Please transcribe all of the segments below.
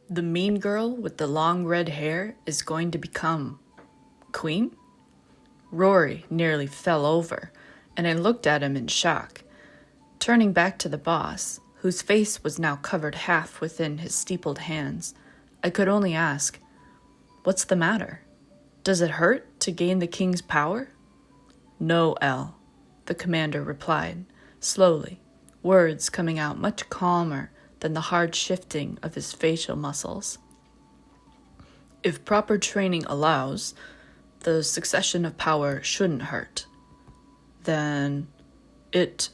The mean girl with the long red hair is going to become queen? Rory nearly fell over, and I looked at him in shock. Turning back to the boss, whose face was now covered half within his steepled hands, I could only ask, "What's the matter? Does it hurt to gain the king's power?" "No, El," the commander replied, slowly, words coming out much calmer than the hard shifting of his facial muscles. "If proper training allows, the succession of power shouldn't hurt. Then it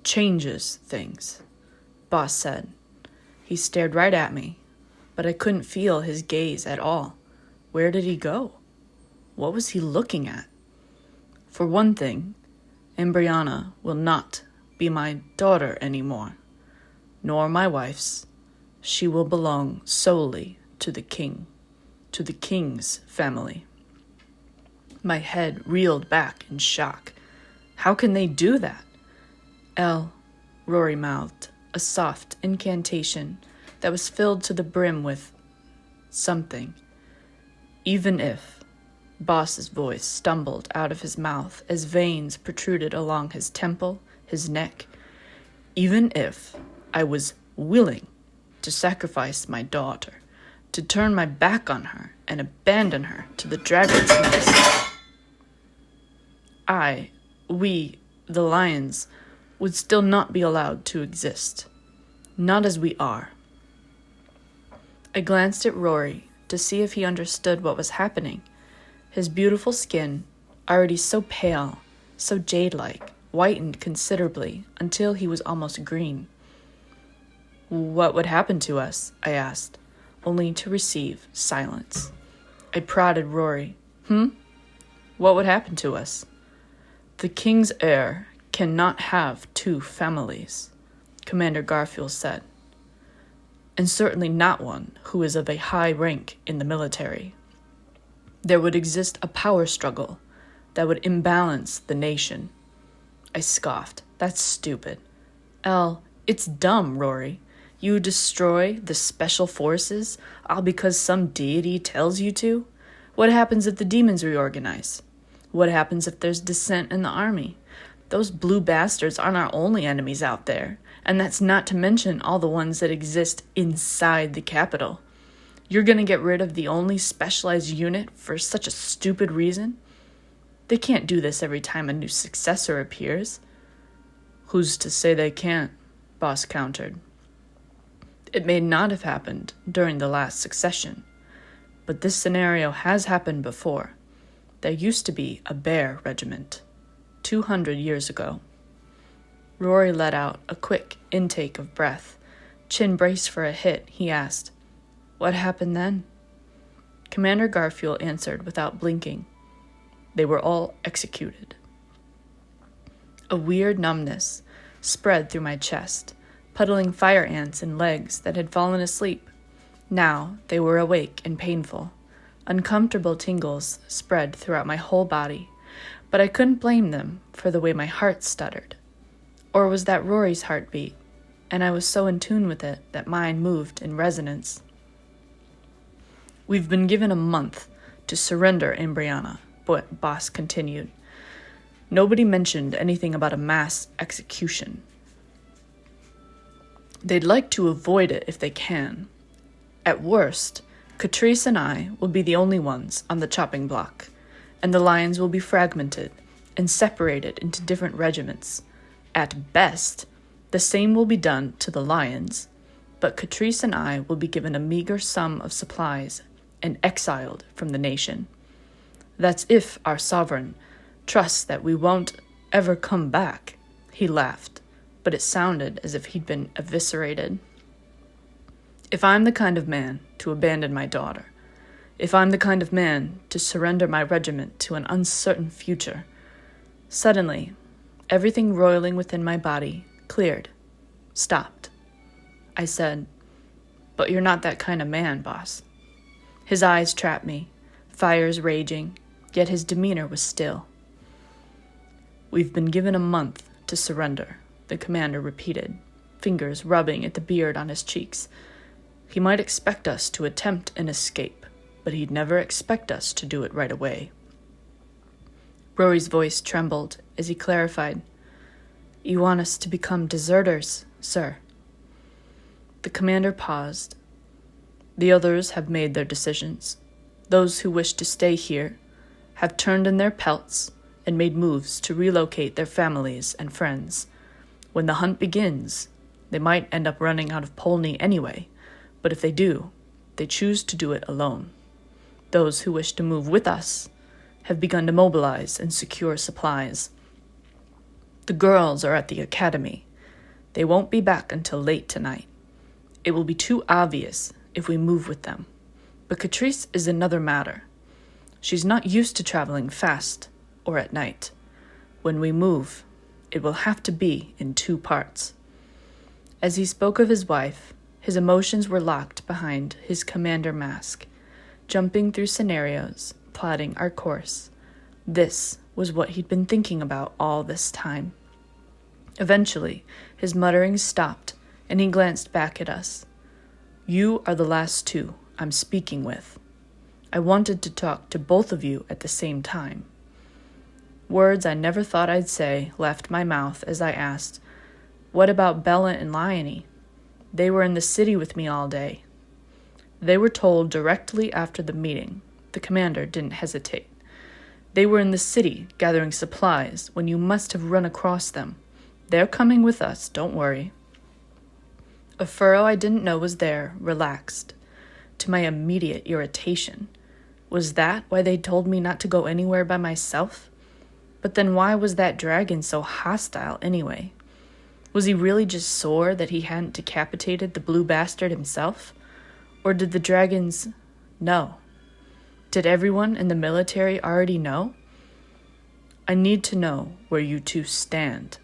changes things," Boss said. He stared right at me, but I couldn't feel his gaze at all. Where did he go? What was he looking at? "For one thing, Ambriana will not be my daughter anymore, nor my wife's. She will belong solely to the king, to the king's family." My head reeled back in shock. How can they do that? "El," Rory mouthed, a soft incantation that was filled to the brim with something. "Even if," Boss's voice stumbled out of his mouth as veins protruded along his temple, his neck, "even if I was willing to sacrifice my daughter, to turn my back on her and abandon her to the dragon's nest, we, the lions, would still not be allowed to exist. Not as we are." I glanced at Rory to see if he understood what was happening. His beautiful skin, already so pale, so jade-like, whitened considerably until he was almost green. "What would happen to us?" I asked, only to receive silence. I prodded Rory. What would happen to us?" "The king's heir cannot have two families," Commander Garfield said, "and certainly not one who is of a high rank in the military. There would exist a power struggle that would imbalance the nation." I scoffed. "That's stupid." "El, it's dumb, Rory. You destroy the special forces all because some deity tells you to? What happens if the demons reorganize? What happens if there's dissent in the army? Those blue bastards aren't our only enemies out there, and that's not to mention all the ones that exist inside the capital. You're going to get rid of the only specialized unit for such a stupid reason? They can't do this every time a new successor appears." "Who's to say they can't?" Boss countered. "It may not have happened during the last succession, but this scenario has happened before. There used to be a bear regiment 200 years ago." Rory let out a quick intake of breath. Chin braced for a hit, he asked, "What happened then?" Commander Garfield answered without blinking. "They were all executed." A weird numbness spread through my chest, puddling fire ants in legs that had fallen asleep. Now they were awake and painful. Uncomfortable tingles spread throughout my whole body, but I couldn't blame them for the way my heart stuttered. Or was that Rory's heartbeat, and I was so in tune with it that mine moved in resonance? "We've been given a month to surrender Ambriana," Boss continued. "Nobody mentioned anything about a mass execution. They'd like to avoid it if they can. At worst, Catrice and I will be the only ones on the chopping block, and the lions will be fragmented and separated into different regiments. At best, the same will be done to the lions, but Catrice and I will be given a meager sum of supplies and exiled from the nation. That's if our sovereign trusts that we won't ever come back." He laughed, but it sounded as if he'd been eviscerated. "If I'm the kind of man to abandon my daughter, if I'm the kind of man to surrender my regiment to an uncertain future..." Suddenly, everything roiling within my body cleared, stopped. I said, "But you're not that kind of man, boss." His eyes trapped me, fires raging, yet his demeanor was still. "We've been given a month to surrender," the commander repeated, fingers rubbing at the beard on his cheeks. He might expect us to attempt an escape, but he'd never expect us to do it right away. Rory's voice trembled as he clarified, "You want us to become deserters, sir?" The commander paused. "The others have made their decisions. Those who wish to stay here have turned in their pelts and made moves to relocate their families and friends. When the hunt begins, they might end up running out of Polny anyway, but if they do, they choose to do it alone. Those who wish to move with us have begun to mobilize and secure supplies. The girls are at the academy. They won't be back until late tonight. It will be too obvious if we move with them. But Catrice is another matter. She's not used to traveling fast or at night. When we move, it will have to be in 2 parts. As he spoke of his wife, his emotions were locked behind his commander mask, jumping through scenarios, plotting our course. This was what he'd been thinking about all this time. Eventually, his mutterings stopped, and he glanced back at us. "You are the last 2 I'm speaking with. I wanted to talk to both of you at the same time." Words I never thought I'd say left my mouth as I asked, "What about Bella and Liony? They were in the city with me all day." They were told directly after the meeting. The commander didn't hesitate. "They were in the city gathering supplies when you must have run across them. They're coming with us, don't worry." A furrow I didn't know was there relaxed. To my immediate irritation. Was that why they told me not to go anywhere by myself? But then why was that dragon so hostile anyway? Was he really just sore that he hadn't decapitated the blue bastard himself? Or did the dragons know? Did everyone in the military already know? I need to know where you 2 stand.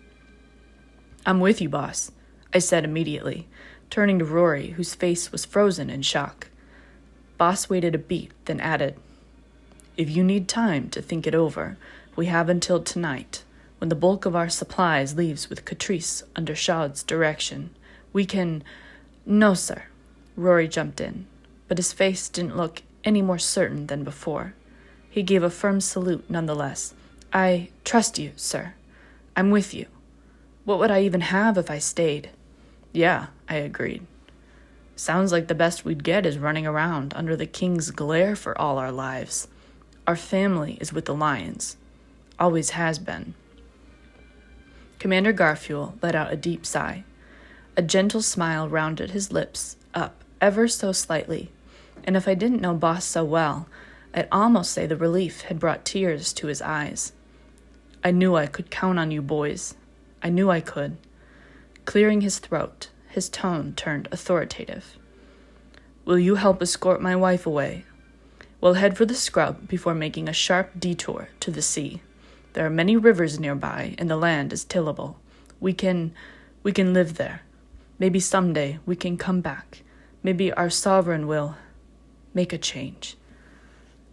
"I'm with you, boss," I said immediately, turning to Rory, whose face was frozen in shock. Boss waited a beat, then added, "If you need time to think it over, we have until tonight, when the bulk of our supplies leaves with Catrice under Chaud's direction. We can—" "No, sir," Rory jumped in, but his face didn't look any more certain than before. He gave a firm salute nonetheless. "I trust you, sir. I'm with you. What would I even have if I stayed?" "Yeah," I agreed. "Sounds like the best we'd get is running around under the king's glare for all our lives. Our family is with the lions. Always has been." Commander Garfuel let out a deep sigh. A gentle smile rounded his lips up ever so slightly, and if I didn't know Boss so well, I'd almost say the relief had brought tears to his eyes. "I knew I could count on you boys. I knew I could." Clearing his throat, his tone turned authoritative. "Will you help escort my wife away? We'll head for the scrub before making a sharp detour to the sea. There are many rivers nearby, and the land is tillable. We can live there. Maybe someday we can come back. Maybe our sovereign will make a change."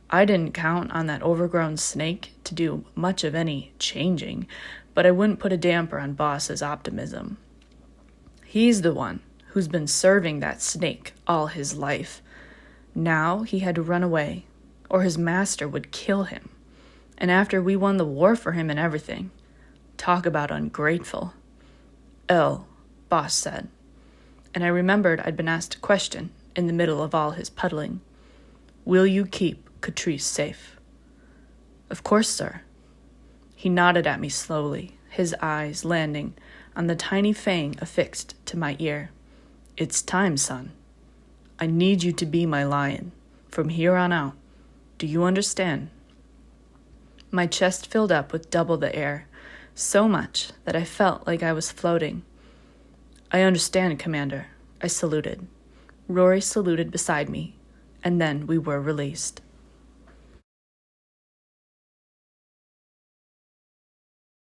I didn't count on that overgrown snake to do much of any changing, but I wouldn't put a damper on Boss's optimism. He's the one who's been serving that snake all his life. Now he had to run away, or his master would kill him. And after we won the war for him and everything. Talk about ungrateful. Boss said. And I remembered I'd been asked a question in the middle of all his puddling. "Will you keep Catrice safe?" "Of course, sir." He nodded at me slowly, his eyes landing on the tiny fang affixed to my ear. "It's time, son. I need you to be my lion, from here on out. Do you understand?" My chest filled up with double the air, so much that I felt like I was floating. "I understand, Commander." I saluted. Rory saluted beside me, and then we were released.